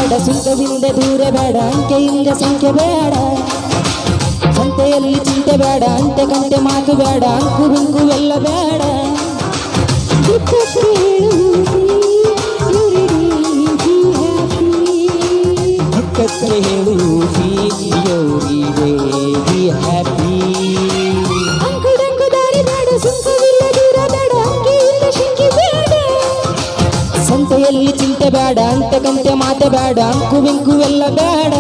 ಬೇಡ ಸುಂಕದಿಂದ ದೂರ ಬೇಡ ಅಂಕೆಯಿಂದ ಸಂಖ್ಯೆ ಬೇಡ ಸಂತೆಯಲ್ಲಿ ಚಿಂತೆ ಬೇಡ ಅಂತೆ ಕಂತೆ ಮಾತು ಬೇಡ ಅಂಕು ಬಿಂಕು ಎಲ್ಲ ಬೇಡ ದುಃಖಕ್ಕೆ ಹೇಳು ಬಿ ಹ್ಯಾಪಿ ಸಂತೆಯಲ್ಲಿ ಚಿಂತೆ ಬೇಡ ಅಂತೆ ಕಂತೆ ಮಾತೆ ಬೇಡ ಅಂಕು ಬಿಂಕು ಎಲ್ಲ ಬೇಡ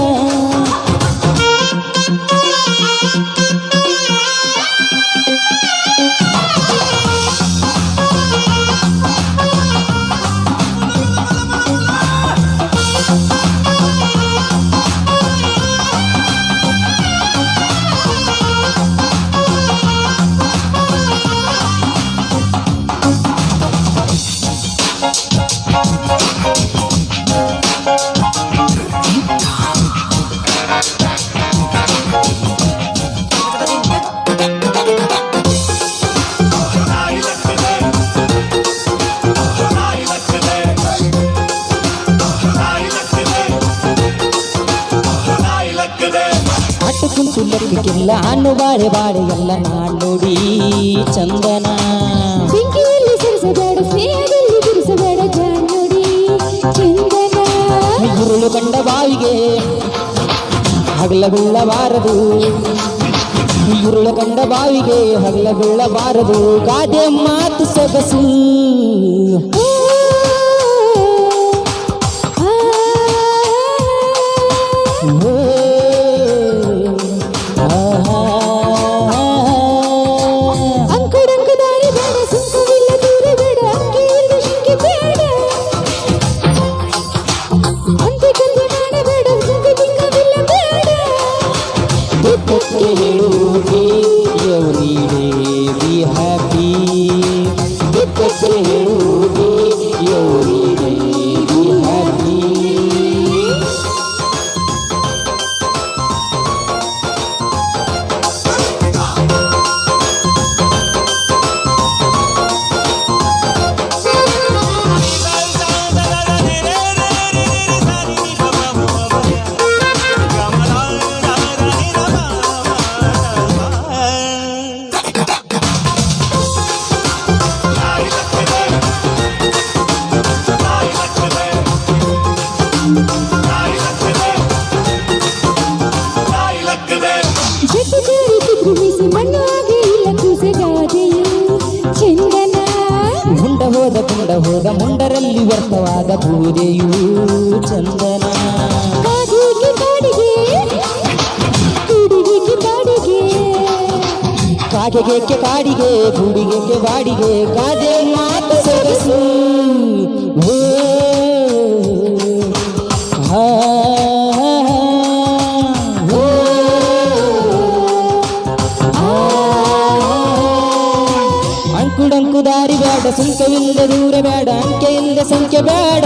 ಕುಂತು ಲೆಕ್ಕಕ್ಕಿಲ್ಲ ಹಣ್ಣು ಬಾಳೆ ಬಾಳೆ ಎಲ್ಲ ನಾಡೋಡಿ ಚಂದನ ಬೆಂಕಿಯಲ್ಲಿ ಸರಿಸಬೇಡ ಸ್ನೇಹದಲ್ಲಿ ಬಿಡಿಸಬೇಡ ಜಾನೋಡಿ ಚಂದನ ಉರುಳು ಕಂಡ ಬಾವಿಗೆ ಹಗಲಗುಳ್ಳಬಾರದು ಉರುಳು ಕಂಡ ಬಾವಿಗೆ ಹಗಲಗುಳ್ಳಬಾರದು ಗಾದೆ ಮಾತು ಸೊಗಸು Be happy. ಮುಂಡ ಹೋದ ಮುಂಡರಲ್ಲಿ ವ್ಯರ್ಥವಾದ ಪೂಜೆಯೂ ಚಂದನ ಕಾಗೆಗೆ ಕಾಡಿಗೆ ಗೂಡಿಗೆ ಬಾಡಿಗೆ ಕಾದೆ ಮಾತು ಸೊಗಸು ಅಂಕುಡಂಕು ದಾರಿ ಬೇಡ ಸುಂಕವಿಲ್ಲದ ದೂರ ಬೇಡ ಅಂಕೆಯಿಂದ ಸಂಖ್ಯೆ ಬೇಡ